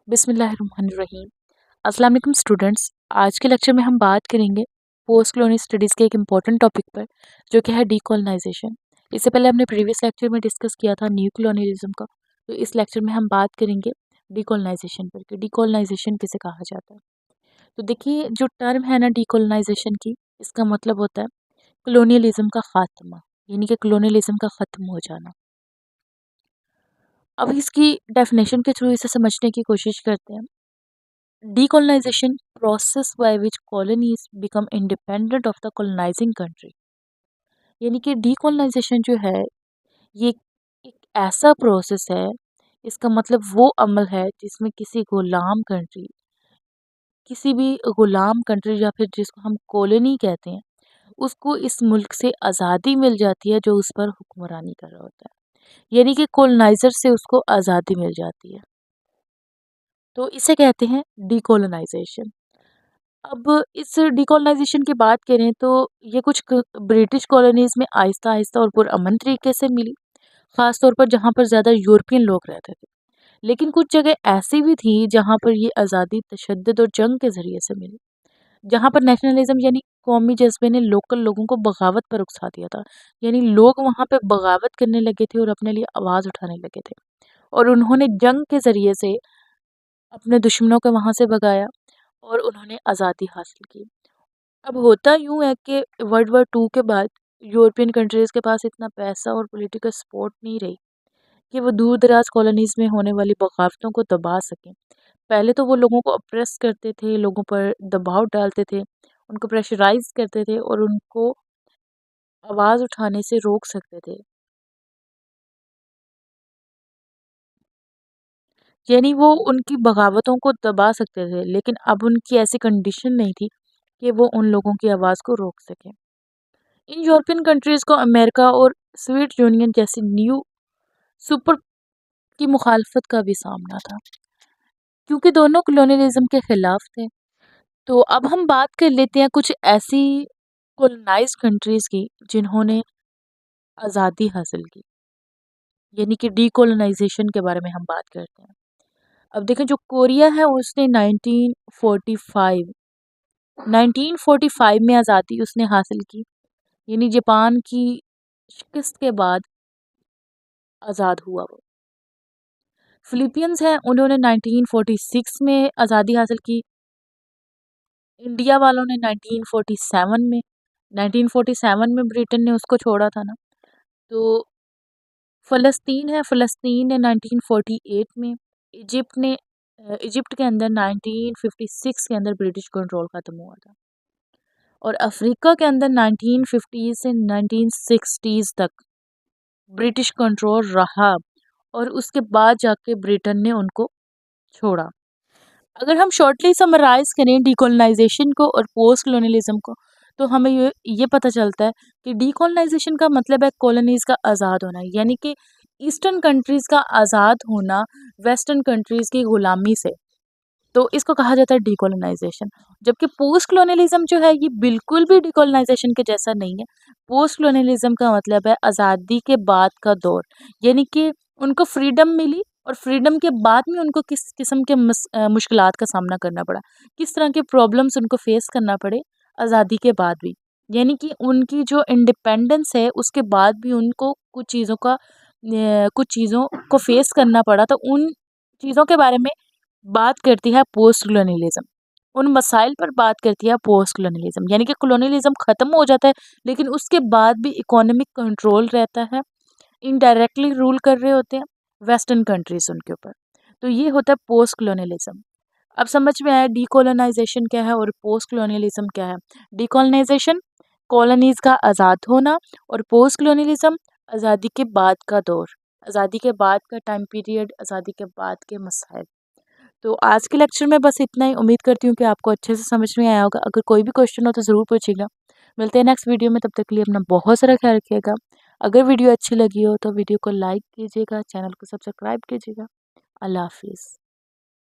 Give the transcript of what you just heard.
बिस्मिल्लाहिर्रहमानिर्रहीम। अस्सलाम वालेकुम स्टूडेंट्स। आज के लेक्चर में हम बात करेंगे पोस्ट कॉलोनी स्टडीज़ के एक इम्पॉर्टेंट टॉपिक पर, जो कि है डीकोलोनाइजेशन। इससे पहले हमने प्रीवियस लेक्चर में डिस्कस किया था न्यू कॉलोनियलिज्म का। तो इस लेक्चर में हम बात करेंगे डीकोलोनाइजेशन पर कि डीकोलोनाइजेशन किसे कहा जाता है। तो देखिए, जो टर्म है ना डीकोलोनाइजेशन की, इसका मतलब होता है कॉलोनियलिज्म का खात्मा, यानी कि कॉलोनियलिज्म का ख़त्म हो जाना। अब इसकी डेफिनेशन के थ्रू इसे समझने की कोशिश करते हैं। Decolonization process by which colonies become independent of the colonizing country। यानी कि डीकोलोनाइजेशन जो है ये एक ऐसा प्रोसेस है, इसका मतलब वो अमल है जिसमें किसी भी गुलाम कंट्री या फिर जिसको हम कॉलोनी कहते हैं, उसको इस मुल्क से आज़ादी मिल जाती है जो उस पर हुक्मरानी कर रहा होता है। यानी कि कॉलोनाइजर से उसको आज़ादी मिल जाती है, तो इसे कहते हैं डीकोलोनाइजेशन। अब इस डिकोलोनाइजेशन की बात करें तो ये कुछ ब्रिटिश कॉलोनीज में आहिस्ता आहिस्ता और पुरअमन तरीके से मिली, ख़ास तौर पर जहाँ पर ज़्यादा यूरोपियन लोग रहते थे। लेकिन कुछ जगह ऐसी भी थी जहाँ पर ये आज़ादी तशद्दुद और जंग के ज़रिए से मिली, जहाँ पर नेशनलिज्म यानी कौमी जज्बे ने लोकल लोगों को बगावत पर उकसा दिया था। यानी लोग वहाँ पे बगावत करने लगे थे और अपने लिए आवाज़ उठाने लगे थे, और उन्होंने जंग के ज़रिए से अपने दुश्मनों को वहाँ से भगाया और उन्होंने आज़ादी हासिल की। अब होता यूँ है कि वर्ल्ड वॉर 2 के बाद यूरोपियन कंट्रीज़ के पास इतना पैसा और पॉलिटिकल सपोर्ट नहीं रही कि वो दूर दराज कॉलोनीज़ में होने वाली बगावतों को दबा सकें। पहले तो वो लोगों को अप्रेस करते थे, लोगों पर दबाव डालते थे, उनको प्रेशराइज़ करते थे और उनको आवाज़ उठाने से रोक सकते थे। यानी वो उनकी बगावतों को दबा सकते थे, लेकिन अब उनकी ऐसी कंडीशन नहीं थी कि वो उन लोगों की आवाज़ को रोक सकें। इन यूरोपियन कंट्रीज़ को अमेरिका और सोवियत यूनियन जैसी न्यू सुपर की मुखालफत का भी सामना था, क्योंकि दोनों कॉलोनियलिज्म के खिलाफ थे। तो अब हम बात कर लेते हैं कुछ ऐसी कॉलोनाइज्ड कंट्रीज़ की जिन्होंने आज़ादी हासिल की, यानी कि डीकोलोनाइजेशन के बारे में हम बात करते हैं। अब देखें, जो कोरिया है उसने 1945 में आज़ादी उसने हासिल की, यानी जापान की शिकस्त के बाद आज़ाद हुआ वो। फिलीपींस हैं, उन्होंने 1946 में आज़ादी हासिल की। इंडिया वालों ने 1947 में ब्रिटेन ने उसको छोड़ा था ना। तो फ़लस्तीन ने 1948 में, इजिप्ट के अंदर 1956 के अंदर ब्रिटिश कंट्रोल ख़त्म हुआ था, और अफ्रीका के अंदर 1950 से 1960s तक ब्रिटिश कंट्रोल रहा, और उसके बाद जाके ब्रिटेन ने उनको छोड़ा। अगर हम शॉर्टली समराइज करें डीकोलोनाइजेशन को और पोस्ट कॉलोनियलिज्म को, तो हमें ये पता चलता है कि डीकोलोनाइजेशन का मतलब है कॉलोनीज का आज़ाद होना, यानी कि ईस्टर्न कंट्रीज़ का आज़ाद होना वेस्टर्न कंट्रीज़ की ग़ुलामी से। तो इसको कहा जाता है डीकोलोनाइजेशन। जबकि पोस्ट कॉलोनियलिज्म जो है ये बिल्कुल भी डीकोलोनाइजेशन के जैसा नहीं है। पोस्ट कॉलोनियलिज्म का मतलब है आज़ादी के बाद का दौर, यानी कि उनको फ्रीडम मिली और फ्रीडम के बाद में उनको किस किस्म के मुश्किलात का सामना करना पड़ा, किस तरह के प्रॉब्लम्स उनको फेस करना पड़े आज़ादी के बाद भी। यानी कि उनकी जो इंडिपेंडेंस है उसके बाद भी उनको कुछ चीज़ों को फेस करना पड़ा, तो उन चीज़ों के बारे में बात करती है पोस्ट कॉलोनियलिज्म। उन मसाइल पर बात करती है पोस्ट कॉलोनियलिज्म, यानी कि कॉलोनियलिज्म ख़त्म हो जाता है लेकिन उसके बाद भी इकोनॉमिक कंट्रोल रहता है, इनडायरेक्टली रूल कर रहे होते हैं वेस्टर्न कंट्रीज़ उनके ऊपर। तो ये होता है पोस्ट कॉलोनियलिज्म। अब समझ में आया डीकोलोनाइजेशन क्या है और पोस्ट कॉलोनियलिज्म क्या है। डीकोलोनाइजेशन कॉलोनीज़ का आज़ाद होना, और पोस्ट कॉलोनियलिज्म आज़ादी के बाद का दौर, आज़ादी के बाद का टाइम पीरियड, आज़ादी के बाद के मसाइल। तो आज के लेक्चर में बस इतना ही। उम्मीद करती हूँ कि आपको अच्छे से समझ में आया होगा। अगर कोई भी क्वेश्चन हो तो ज़रूर पूछिएगा। मिलते हैं नेक्स्ट वीडियो में, तब तक के लिए अपना बहुत सारा ख्याल रखिएगा। अगर वीडियो अच्छी लगी हो तो वीडियो को लाइक कीजिएगा, चैनल को सब्सक्राइब कीजिएगा। अल्लाह हाफिज़।